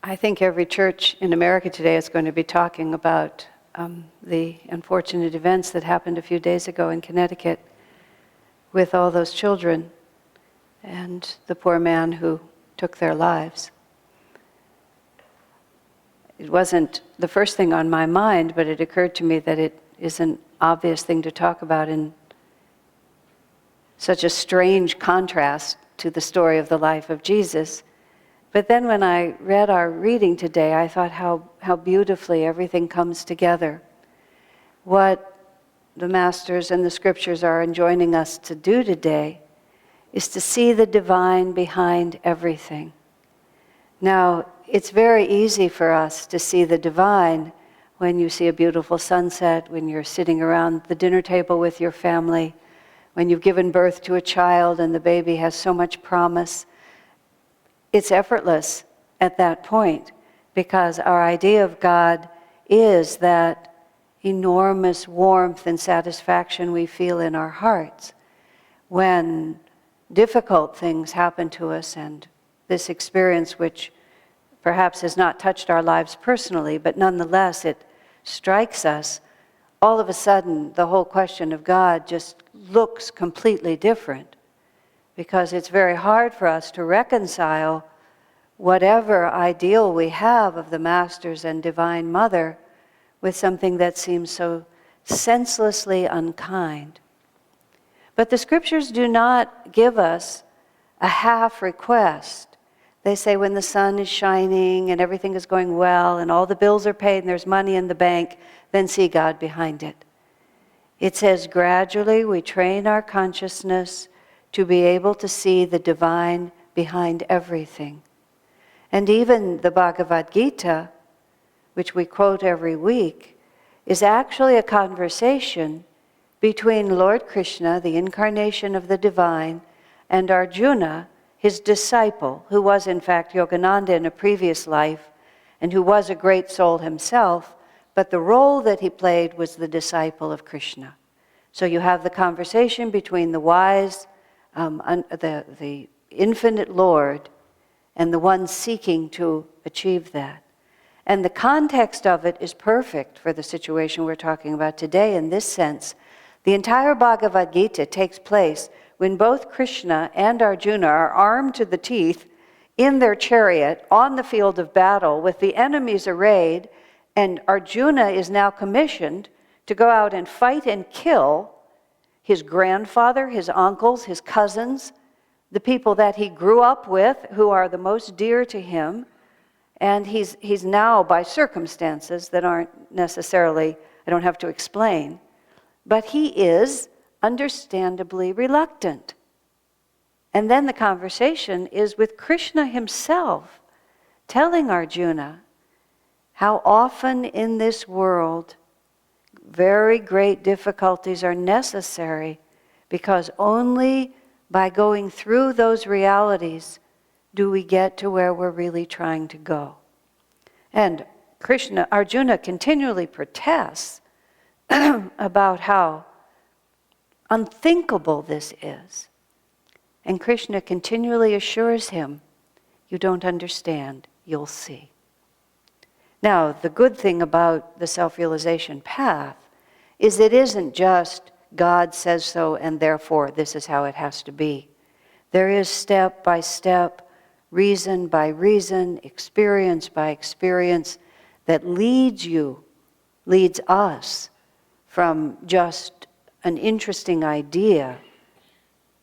I think every church in America today is going to be talking about the unfortunate events that happened a few days ago in Connecticut with all those children and the poor man who took their lives. It wasn't the first thing on my mind, but it occurred to me that it is an obvious thing to talk about in such a strange contrast to the story of the life of Jesus. But then when I read our reading today, I thought how beautifully everything comes together. What the Masters and the Scriptures are enjoining us to do today is to see the divine behind everything. Now, it's very easy for us to see the divine when you see a beautiful sunset, when you're sitting around the dinner table with your family, when you've given birth to a child and the baby has so much promise. It's effortless at that point because our idea of God is that enormous warmth and satisfaction we feel in our hearts when difficult things happen to us, and this experience, which perhaps has not touched our lives personally, but nonetheless it strikes us, all of a sudden the whole question of God just looks completely different, because it's very hard for us to reconcile whatever ideal we have of the Masters and Divine Mother with something that seems so senselessly unkind. But the Scriptures do not give us a half request. They say when the sun is shining and everything is going well and all the bills are paid and there's money in the bank, then see God behind it. It says gradually we train our consciousness to be able to see the divine behind everything. And even the Bhagavad Gita, which we quote every week, is actually a conversation between Lord Krishna, the incarnation of the divine, and Arjuna, his disciple, who was in fact Yogananda in a previous life, and who was a great soul himself, but the role that he played was the disciple of Krishna. So you have the conversation between the wise, the infinite Lord, and the one seeking to achieve that. And the context of it is perfect for the situation we're talking about today in this sense. The entire Bhagavad Gita takes place when both Krishna and Arjuna are armed to the teeth in their chariot on the field of battle with the enemies arrayed, and Arjuna is now commissioned to go out and fight and kill his grandfather, his uncles, his cousins, the people that he grew up with who are the most dear to him. And he's now, by circumstances that aren't necessarily, I don't have to explain, but he is understandably reluctant. And then the conversation is with Krishna himself, telling Arjuna how often in this world very great difficulties are necessary, because only by going through those realities do we get to where we're really trying to go. And Arjuna continually protests about how unthinkable this is. And Krishna continually assures him, you don't understand, you'll see. Now, the good thing about the self-realization path is it isn't just God says so and therefore this is how it has to be. There is step by step, reason by reason, experience by experience that leads us from just an interesting idea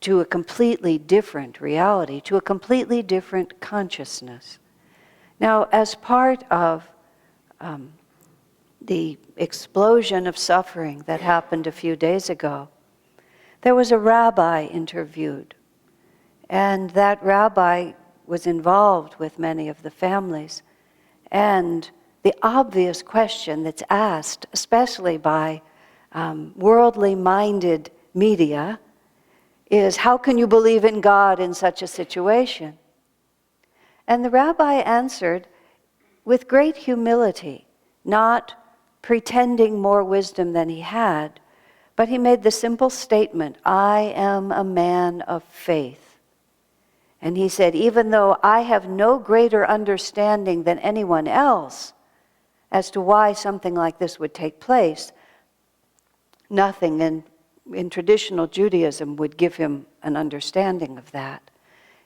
to a completely different reality, to a completely different consciousness. Now, as part of the explosion of suffering that happened a few days ago, there was a rabbi interviewed, and that rabbi was involved with many of the families. And the obvious question that's asked, especially by worldly-minded media, is how can you believe in God in such a situation? And the rabbi answered with great humility, not pretending more wisdom than he had, but he made the simple statement, I am a man of faith. And he said, even though I have no greater understanding than anyone else as to why something like this would take place, nothing in traditional Judaism would give him an understanding of that.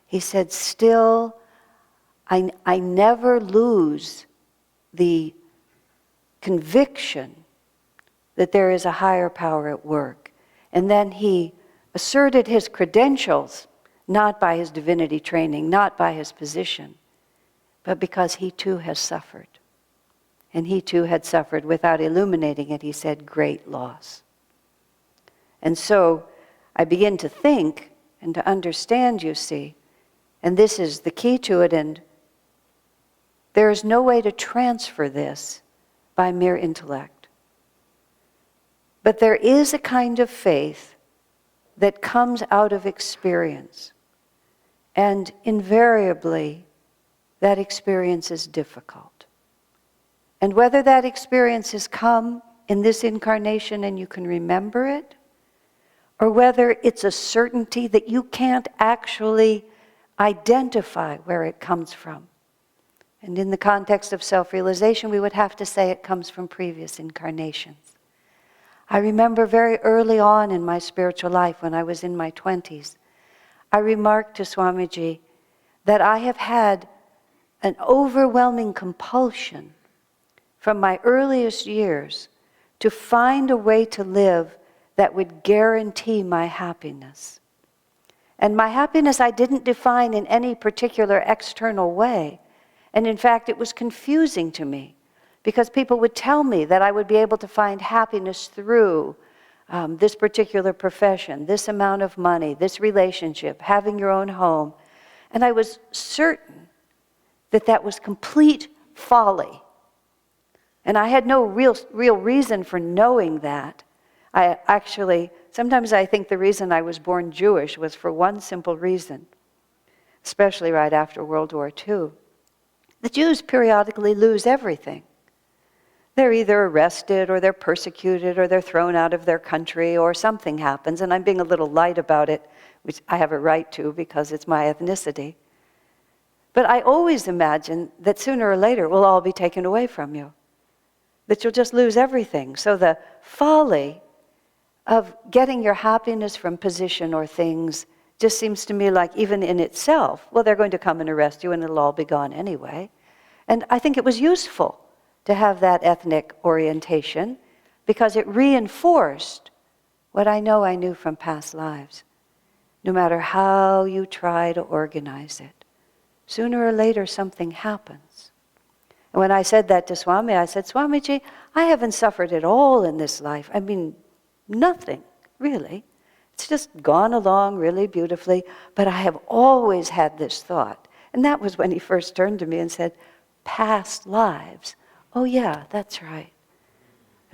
He said, still, I never lose the conviction that there is a higher power at work. And then he asserted his credentials, not by his divinity training, not by his position, but because he too has suffered. And he too had suffered, without illuminating it, he said, great loss. And so I begin to think and to understand, you see, and this is the key to it, and there is no way to transfer this by mere intellect. But there is a kind of faith that comes out of experience. And invariably, that experience is difficult. And whether that experience has come in this incarnation and you can remember it, or whether it's a certainty that you can't actually identify where it comes from. And in the context of self-realization, we would have to say it comes from previous incarnations. I remember very early on in my spiritual life, when I was in my 20s, I remarked to Swamiji that I have had an overwhelming compulsion from my earliest years to find a way to live that would guarantee my happiness. And my happiness I didn't define in any particular external way. And in fact, it was confusing to me, because people would tell me that I would be able to find happiness through this particular profession, this amount of money, this relationship, having your own home. And I was certain that that was complete folly. And I had no real reason for knowing that. I actually, sometimes I think the reason I was born Jewish was for one simple reason, especially right after World War II. The Jews periodically lose everything. They're either arrested, or they're persecuted, or they're thrown out of their country, or something happens, and I'm being a little light about it, which I have a right to because it's my ethnicity. But I always imagine that sooner or later it will all be taken away from you, that you'll just lose everything. So the folly of getting your happiness from position or things just seems to me like, even in itself, well, they're going to come and arrest you and it'll all be gone anyway. And I think it was useful to have that ethnic orientation, because it reinforced what I know I knew from past lives. No matter how you try to organize it, sooner or later something happens. And when I said that to Swami, I said, Swamiji, I haven't suffered at all in this life. I mean, nothing, really. It's just gone along really beautifully, but I have always had this thought. And that was when he first turned to me and said, past lives. Oh yeah, that's right.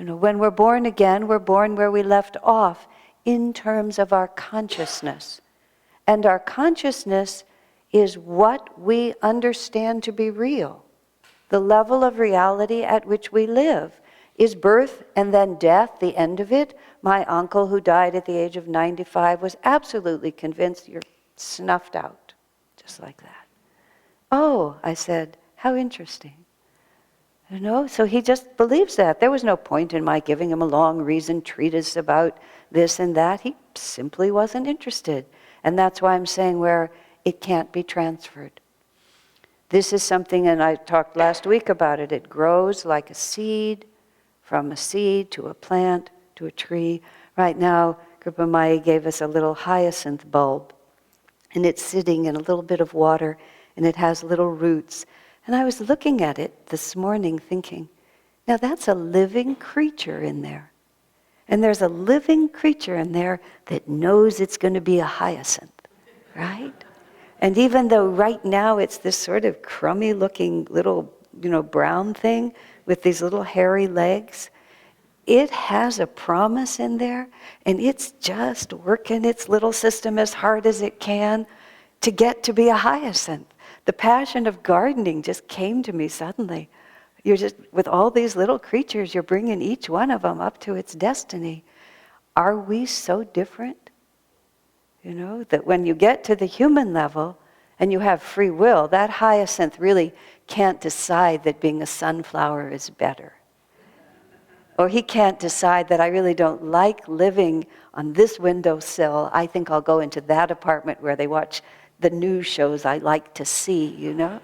You know, when we're born again, we're born where we left off in terms of our consciousness. And our consciousness is what we understand to be real. The level of reality at which we live. Is birth and then death the end of it? My uncle, who died at the age of 95, was absolutely convinced you're snuffed out, just like that. Oh, I said, how interesting. You know, so he just believes that. There was no point in my giving him a long reasoned treatise about this and that. He simply wasn't interested. And that's why I'm saying where it can't be transferred. This is something, and I talked last week about it, it grows like a seed, from a seed to a plant to a tree. Right now, Kripa Maya gave us a little hyacinth bulb, and it's sitting in a little bit of water, and it has little roots. And I was looking at it this morning thinking, now that's a living creature in there. And there's a living creature in there that knows it's going to be a hyacinth, right? And even though right now it's this sort of crummy looking little, brown thing with these little hairy legs, it has a promise in there, and it's just working its little system as hard as it can to get to be a hyacinth. The passion of gardening just came to me suddenly. You're just, with all these little creatures, you're bringing each one of them up to its destiny. Are we so different? That when you get to the human level, and you have free will, that hyacinth really can't decide that being a sunflower is better. Or he can't decide that I really don't like living on this windowsill. I think I'll go into that apartment where they watch the news shows I like to see, you know?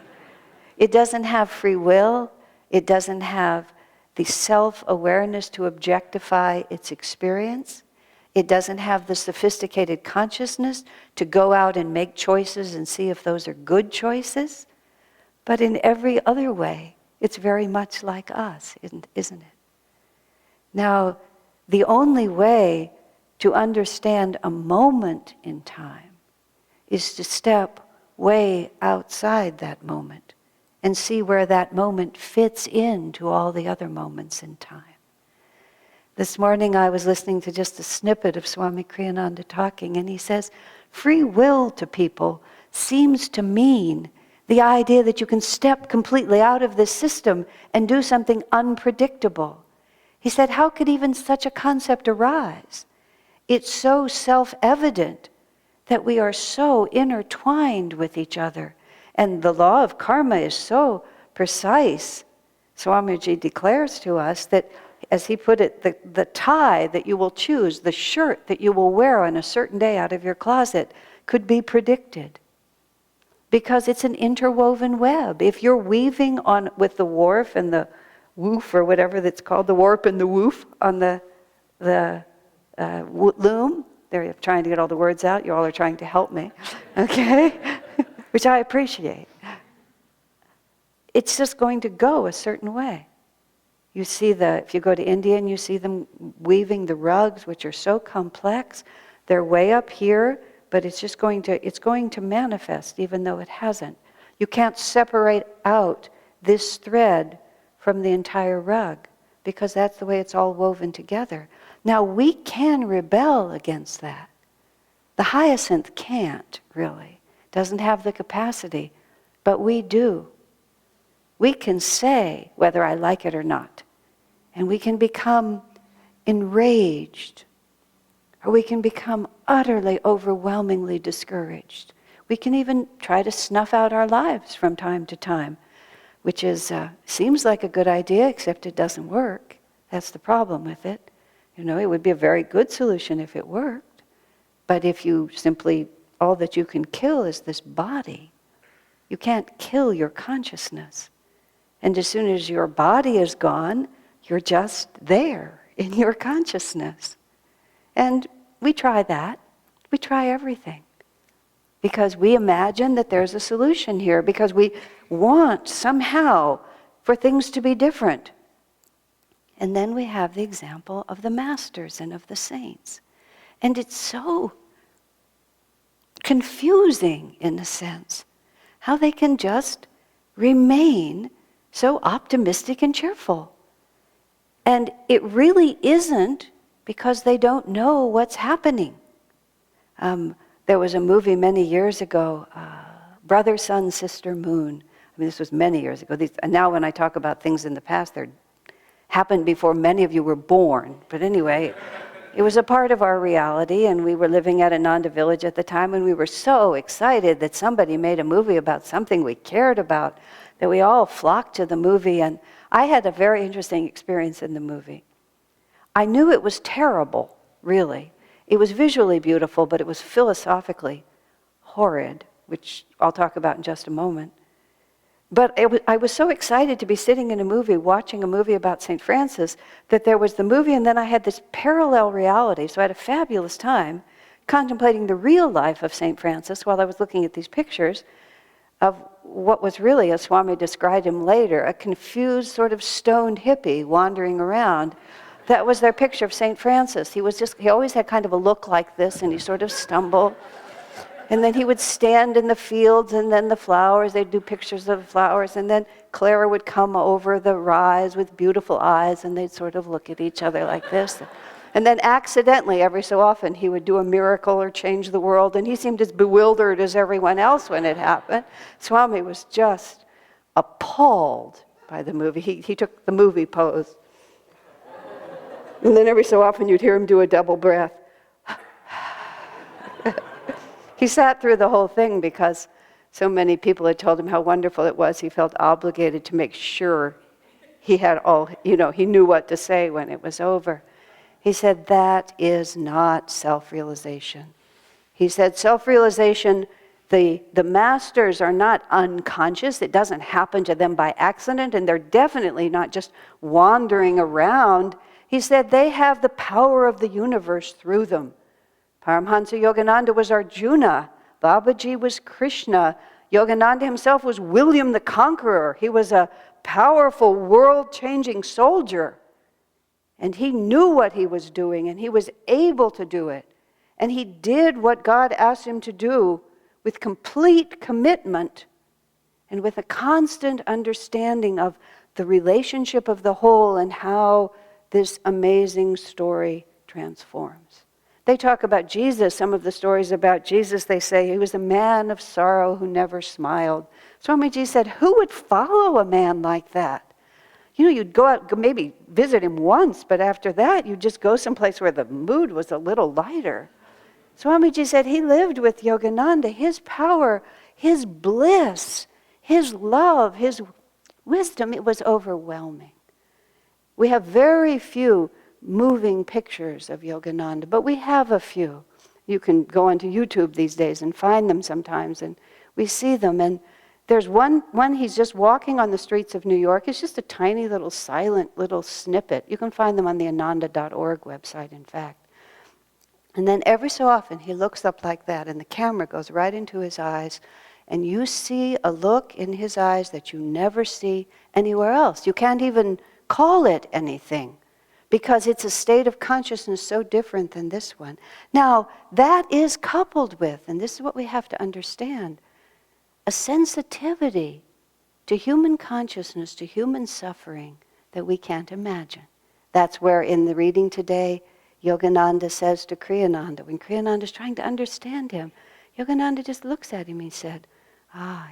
It doesn't have free will. It doesn't have the self-awareness to objectify its experience. It doesn't have the sophisticated consciousness to go out and make choices and see if those are good choices. But in every other way, it's very much like us, isn't it? Now, the only way to understand a moment in time is to step way outside that moment and see where that moment fits into all the other moments in time. This morning I was listening to just a snippet of Swami Kriyananda talking, and he says, free will to people seems to mean the idea that you can step completely out of this system and do something unpredictable. He said, how could even such a concept arise? It's so self-evident that we are so intertwined with each other. And the law of karma is so precise. Swamiji declares to us that, as he put it, the tie that you will choose, the shirt that you will wear on a certain day out of your closet could be predicted. Because it's an interwoven web. If you're weaving on with the warp and the woof, or whatever that's called, the warp and the woof on the loom. There, I'm trying to get all the words out. You all are trying to help me, okay? Which I appreciate. It's just going to go a certain way. You see if you go to India and you see them weaving the rugs, which are so complex, they're way up here, but it's going to manifest even though it hasn't. You can't separate out this thread from the entire rug, because that's the way it's all woven together. Now, we can rebel against that. The hyacinth can't, really. Doesn't have the capacity, but we do. We can say whether I like it or not, and we can become enraged, or we can become utterly, overwhelmingly discouraged. We can even try to snuff out our lives from time to time, which seems like a good idea, except it doesn't work. That's the problem with it. You know, it would be a very good solution if it worked. But if you simply, all that you can kill is this body. You can't kill your consciousness. And as soon as your body is gone, you're just there in your consciousness. And we try that. We try everything. Because we imagine that there's a solution here, because we want somehow for things to be different. And then we have the example of the masters and of the saints. And it's so confusing, in a sense, how they can just remain so optimistic and cheerful. And it really isn't because they don't know what's happening. There was a movie many years ago, Brother, Sun, Sister, Moon. I mean, this was many years ago. And now when I talk about things in the past, they happened before many of you were born. But anyway, it was a part of our reality, and we were living at Ananda Village at the time, and we were so excited that somebody made a movie about something we cared about, that we all flocked to the movie. And I had a very interesting experience in the movie. I knew it was terrible, really. It was visually beautiful, but it was philosophically horrid, which I'll talk about in just a moment. But I was so excited to be sitting in a movie, watching a movie about St. Francis, that there was the movie, and then I had this parallel reality. So I had a fabulous time contemplating the real life of St. Francis while I was looking at these pictures of what was really, as Swami described him later, a confused sort of stoned hippie wandering around. That was their picture of St. Francis. He always had kind of a look like this, and he sort of stumbled. And then he would stand in the fields, and then the flowers, they'd do pictures of the flowers, and then Clara would come over the rise with beautiful eyes, and they'd sort of look at each other like this. And then accidentally, every so often, he would do a miracle or change the world, and he seemed as bewildered as everyone else when it happened. Swami was just appalled by the movie. He took the movie pose. And then every so often you'd hear him do a double breath. He sat through the whole thing because So many people had told him how wonderful it was. He felt obligated to make sure he had all, he knew what to say when it was over. He said, that is not self-realization. He said, self-realization, the masters are not unconscious. It doesn't happen to them by accident, and they're definitely not just wandering around. He said, they have the power of the universe through them. Paramhansa Yogananda was Arjuna. Babaji was Krishna. Yogananda himself was William the Conqueror. He was a powerful, world-changing soldier. And he knew what he was doing, and he was able to do it. And he did what God asked him to do with complete commitment and with a constant understanding of the relationship of the whole and how this amazing story transforms. They talk about Jesus, some of the stories about Jesus, they say he was a man of sorrow who never smiled. Swamiji said, who would follow a man like that? You'd go out, maybe visit him once, but after that, you'd just go someplace where the mood was a little lighter. Swamiji said he lived with Yogananda. His power, his bliss, his love, his wisdom, it was overwhelming. We have very few moving pictures of Yogananda, but we have a few. You can go onto YouTube these days and find them sometimes, and we see them. And there's one he's just walking on the streets of New York. It's just a tiny little silent little snippet. You can find them on the ananda.org website, in fact. And then every so often he looks up like that, and the camera goes right into his eyes, and you see a look in his eyes that you never see anywhere else. You can't even call it anything, because it's a state of consciousness so different than this one. Now, that is coupled with, and this is what we have to understand, a sensitivity to human consciousness, to human suffering that we can't imagine. That's where in the reading today, Yogananda says to Kriyananda, when Kriyananda is trying to understand him, Yogananda just looks at him and he said,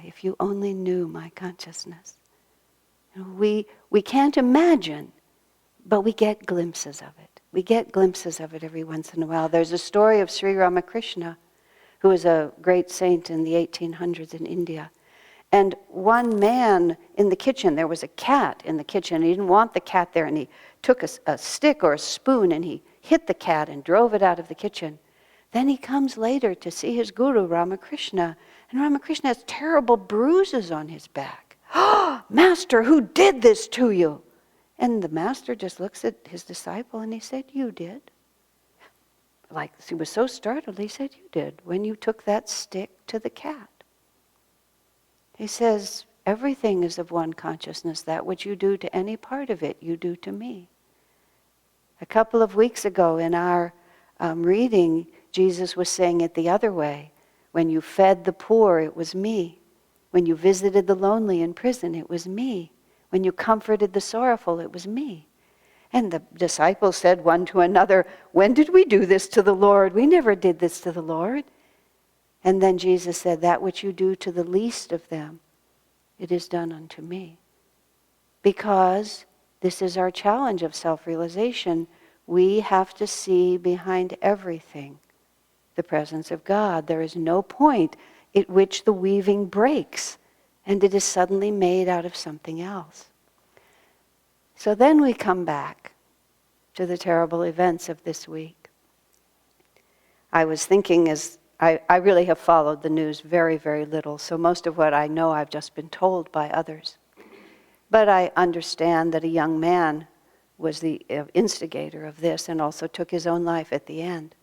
if you only knew my consciousness. We can't imagine, but we get glimpses of it. We get glimpses of it every once in a while. There's a story of Sri Ramakrishna, who was a great saint in the 1800s in India. And one man in the kitchen, there was a cat in the kitchen. He didn't want the cat there, and he took a stick or a spoon and he hit the cat and drove it out of the kitchen. Then he comes later to see his guru, Ramakrishna, and Ramakrishna has terrible bruises on his back. Master, who did this to you? And the master just looks at his disciple and he said, you did. Like, he was so startled, he said, you did, when you took that stick to the cat. He says, everything is of one consciousness. That which you do to any part of it, you do to me. A couple of weeks ago in our reading, Jesus was saying it the other way. When you fed the poor, it was me. When you visited the lonely in prison, it was me. When you comforted the sorrowful, it was me. And the disciples said one to another, when did we do this to the Lord? We never did this to the Lord. And then Jesus said, that which you do to the least of them, it is done unto me. Because this is our challenge of self-realization. We have to see behind everything the presence of God. There is no point at which the weaving breaks and it is suddenly made out of something else. So then we come back to the terrible events of this week. I was thinking, as I really have followed the news very, very little, so most of what I know I've just been told by others. But I understand that a young man was the instigator of this and also took his own life at the end.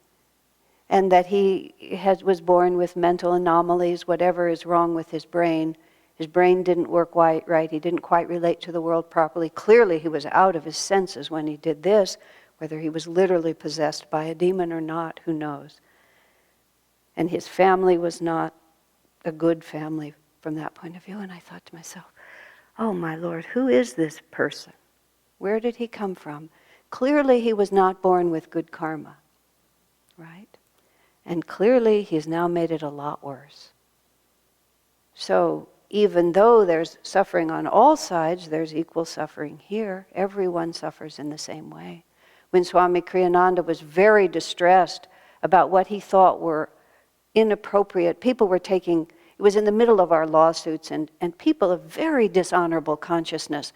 And that he was born with mental anomalies, whatever is wrong with his brain. His brain didn't work right. He didn't quite relate to the world properly. Clearly, he was out of his senses when he did this. Whether he was literally possessed by a demon or not, who knows? And his family was not a good family from that point of view. And I thought to myself, oh my Lord, who is this person? Where did he come from? Clearly, he was not born with good karma, right? And clearly, he's now made it a lot worse. So, even though there's suffering on all sides, there's equal suffering here. Everyone suffers in the same way. When Swami Kriyananda was very distressed about what he thought were inappropriate, people were taking it was in the middle of our lawsuits, and people of very dishonorable consciousness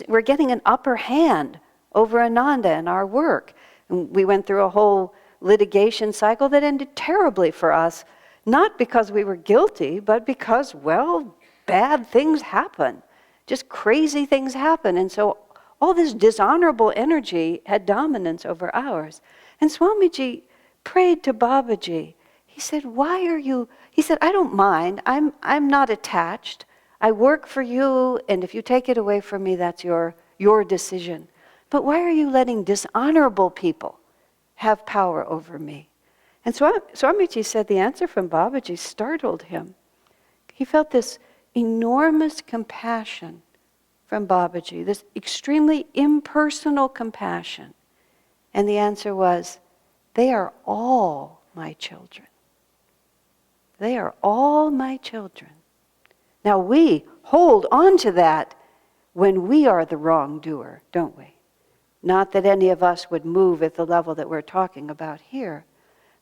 were getting an upper hand over Ananda and our work. And we went through a whole litigation cycle that ended terribly for us, not because we were guilty, but because, well, bad things happen. Just crazy things happen. And so all this dishonorable energy had dominance over ours. And Swamiji prayed to Babaji. He said, why are you, he said, I don't mind. I'm not attached. I work for you, and if you take it away from me, that's your decision. But why are you letting dishonorable people have power over me? And Swamiji said the answer from Babaji startled him. He felt this enormous compassion from Babaji, this extremely impersonal compassion. And the answer was, they are all my children. They are all my children. Now we hold on to that when we are the wrongdoer, don't we? Not that any of us would move at the level that we're talking about here,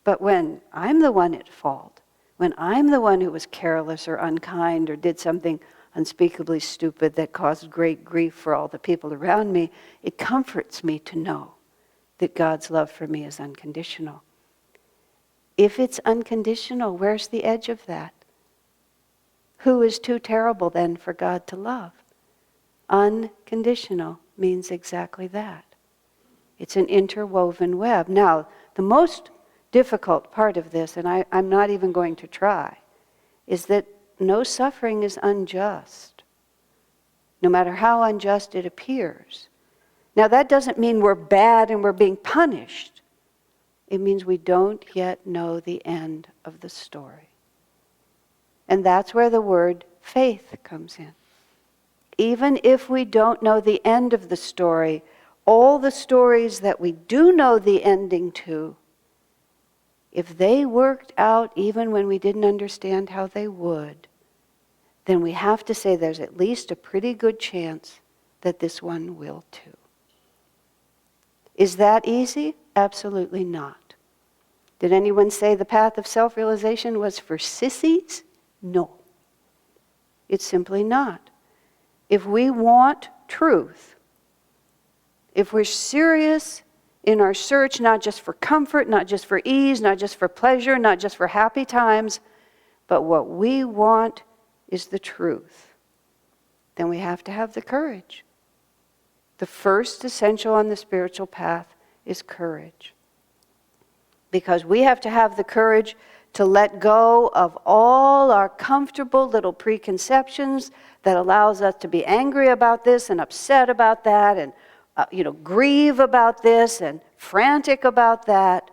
but when I'm the one at fault, when I'm the one who was careless or unkind or did something unspeakably stupid that caused great grief for all the people around me, it comforts me to know that God's love for me is unconditional. If it's unconditional, where's the edge of that? Who is too terrible then for God to love? Unconditional means exactly that. It's an interwoven web. Now, the most difficult part of this, and I'm not even going to try, is that no suffering is unjust, no matter how unjust it appears. Now, that doesn't mean we're bad and we're being punished. It means we don't yet know the end of the story. And that's where the word faith comes in. Even if we don't know the end of the story, all the stories that we do know the ending to, if they worked out even when we didn't understand how they would, then we have to say there's at least a pretty good chance that this one will too. Is that easy? Absolutely not. Did anyone say the path of self-realization was for sissies? No. It's simply not. If we want truth, if we're serious in our search, not just for comfort, not just for ease, not just for pleasure, not just for happy times, but what we want is the truth, then we have to have the courage. The first essential on the spiritual path is courage. Because we have to have the courage to let go of all our comfortable little preconceptions that allows us to be angry about this and upset about that and grieve about this and frantic about that.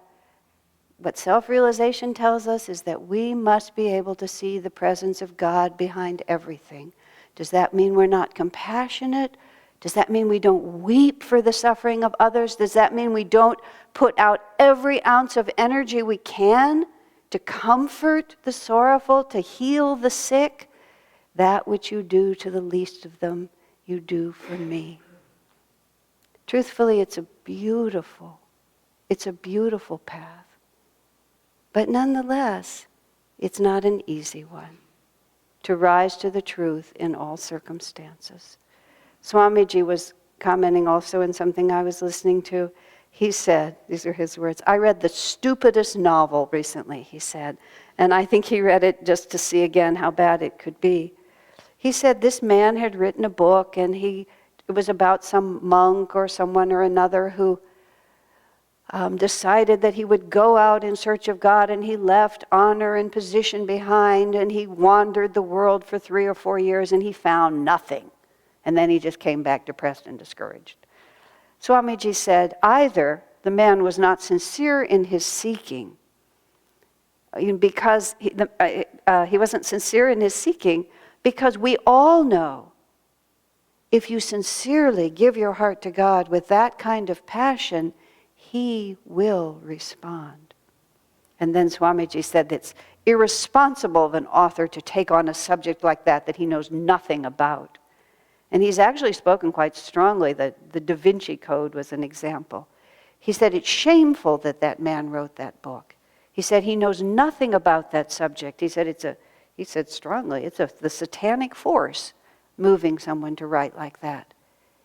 What self-realization tells us is that we must be able to see the presence of God behind everything. Does that mean we're not compassionate? Does that mean we don't weep for the suffering of others? Does that mean we don't put out every ounce of energy we can to comfort the sorrowful, to heal the sick? That which you do to the least of them, you do for me. Truthfully, it's a beautiful path. But nonetheless, it's not an easy one to rise to the truth in all circumstances. Swamiji was commenting also in something I was listening to. He said, these are his words, I read the stupidest novel recently, he said, and I think he read it just to see again how bad it could be. He said this man had written a book, and it was about some monk or someone or another who decided that he would go out in search of God, and he left honor and position behind, and he wandered the world for 3 or 4 years, and he found nothing. And then he just came back depressed and discouraged. Swamiji said either the man was not sincere in his seeking, because he wasn't sincere in his seeking, because we all know if you sincerely give your heart to God with that kind of passion, He will respond. And then Swamiji said it's irresponsible of an author to take on a subject like that he knows nothing about. And he's actually spoken quite strongly. The Da Vinci Code was an example. He said it's shameful that man wrote that book. He said he knows nothing about that subject. He said he said strongly, it's the satanic force moving someone to write like that.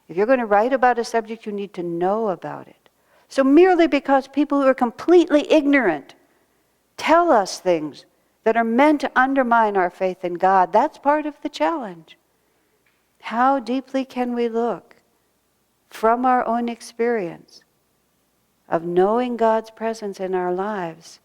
If you're going to write about a subject, you need to know about it. So merely because people who are completely ignorant tell us things that are meant to undermine our faith in God, that's part of the challenge. How deeply can we look from our own experience of knowing God's presence in our lives,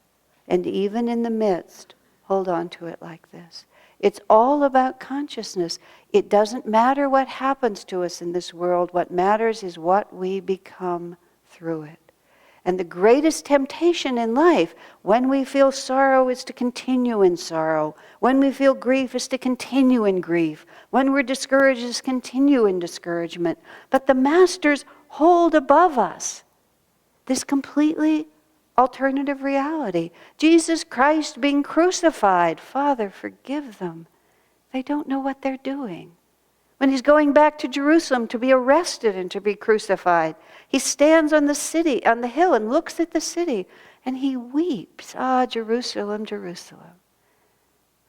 and even in the midst, hold on to it like this? It's all about consciousness. It doesn't matter what happens to us in this world. What matters is what we become through it. And the greatest temptation in life, when we feel sorrow, is to continue in sorrow. When we feel grief, is to continue in grief. When we're discouraged, is to continue in discouragement. But the masters hold above us this completely alternative reality. Jesus Christ being crucified. Father, forgive them. They don't know what they're doing. When he's going back to Jerusalem to be arrested and to be crucified, he stands on the hill and looks at the city and he weeps. Ah, Jerusalem, Jerusalem.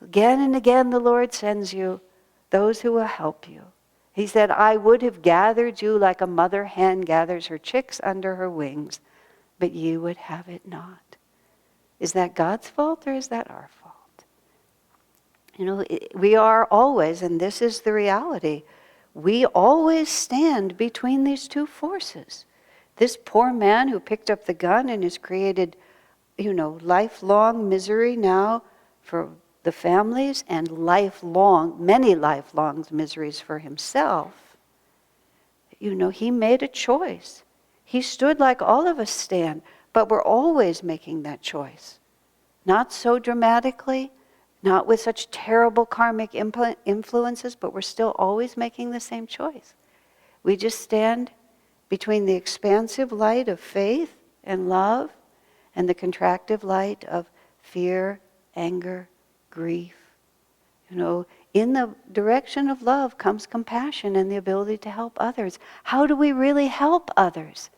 Again and again the Lord sends you those who will help you. He said, I would have gathered you like a mother hen gathers her chicks under her wings, but ye would have it not. Is that God's fault or is that our fault? You know, we are always, and this is the reality, we always stand between these two forces. This poor man who picked up the gun and has created, lifelong misery now for the families and many lifelong miseries for himself. He made a choice. He stood like all of us stand, but we're always making that choice. Not so dramatically, not with such terrible karmic influences, but we're still always making the same choice. We just stand between the expansive light of faith and love and the contractive light of fear, anger, grief. In the direction of love comes compassion and the ability to help others. How do we really help others?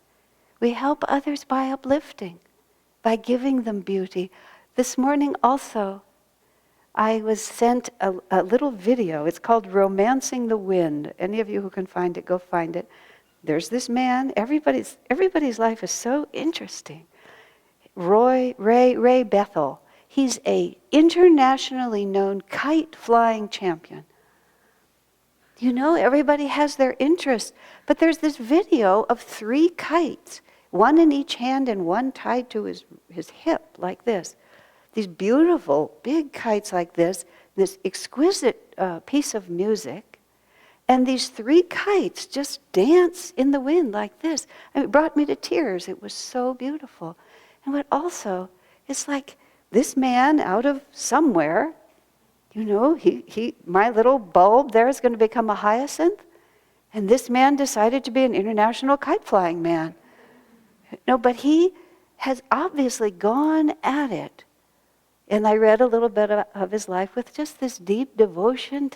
We help others by uplifting, by giving them beauty. This morning also, I was sent a little video. It's called Romancing the Wind. Any of you who can find it, go find it. There's this man. Everybody's life is so interesting. Ray Bethel. He's a internationally known kite flying champion. Everybody has their interest, but there's this video of 3 kites, one in each hand and one tied to his hip like this. These beautiful big kites like this exquisite piece of music, and these 3 kites just dance in the wind like this. And it brought me to tears. It was so beautiful. And what also, it's like this man out of somewhere, my little bulb there is going to become a hyacinth, and this man decided to be an international kite flying man. But he has obviously gone at it. And I read a little bit of his life with just this deep devotion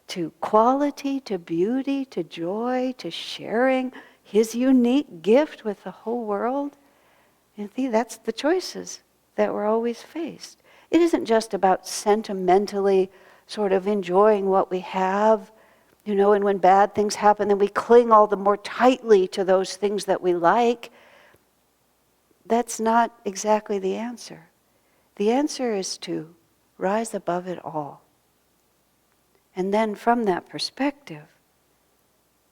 to quality, to beauty, to joy, to sharing his unique gift with the whole world. And see, that's the choices that we're always faced. It isn't just about sentimentally sort of enjoying what we have, and when bad things happen, then we cling all the more tightly to those things that we like. That's not exactly the answer. The answer is to rise above it all. And then from that perspective,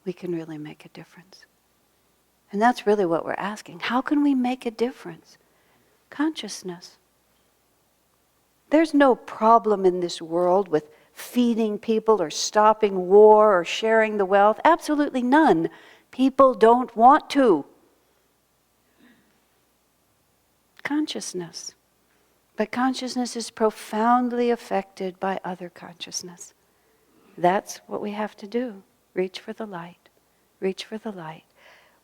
we can really make a difference. And that's really what we're asking. How can we make a difference? Consciousness. There's no problem in this world with feeding people or stopping war or sharing the wealth. Absolutely none. People don't want to. Consciousness. But consciousness is profoundly affected by other consciousness. That's what we have to do. Reach for the light. Reach for the light.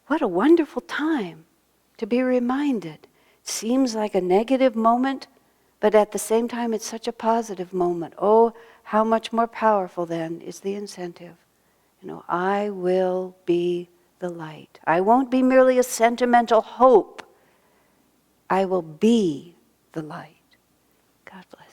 What a wonderful time to be reminded. It seems like a negative moment, but at the same time it's such a positive moment. Oh, how much more powerful then is the incentive. I will be the light. I won't be merely a sentimental hope. I will be the light. God bless.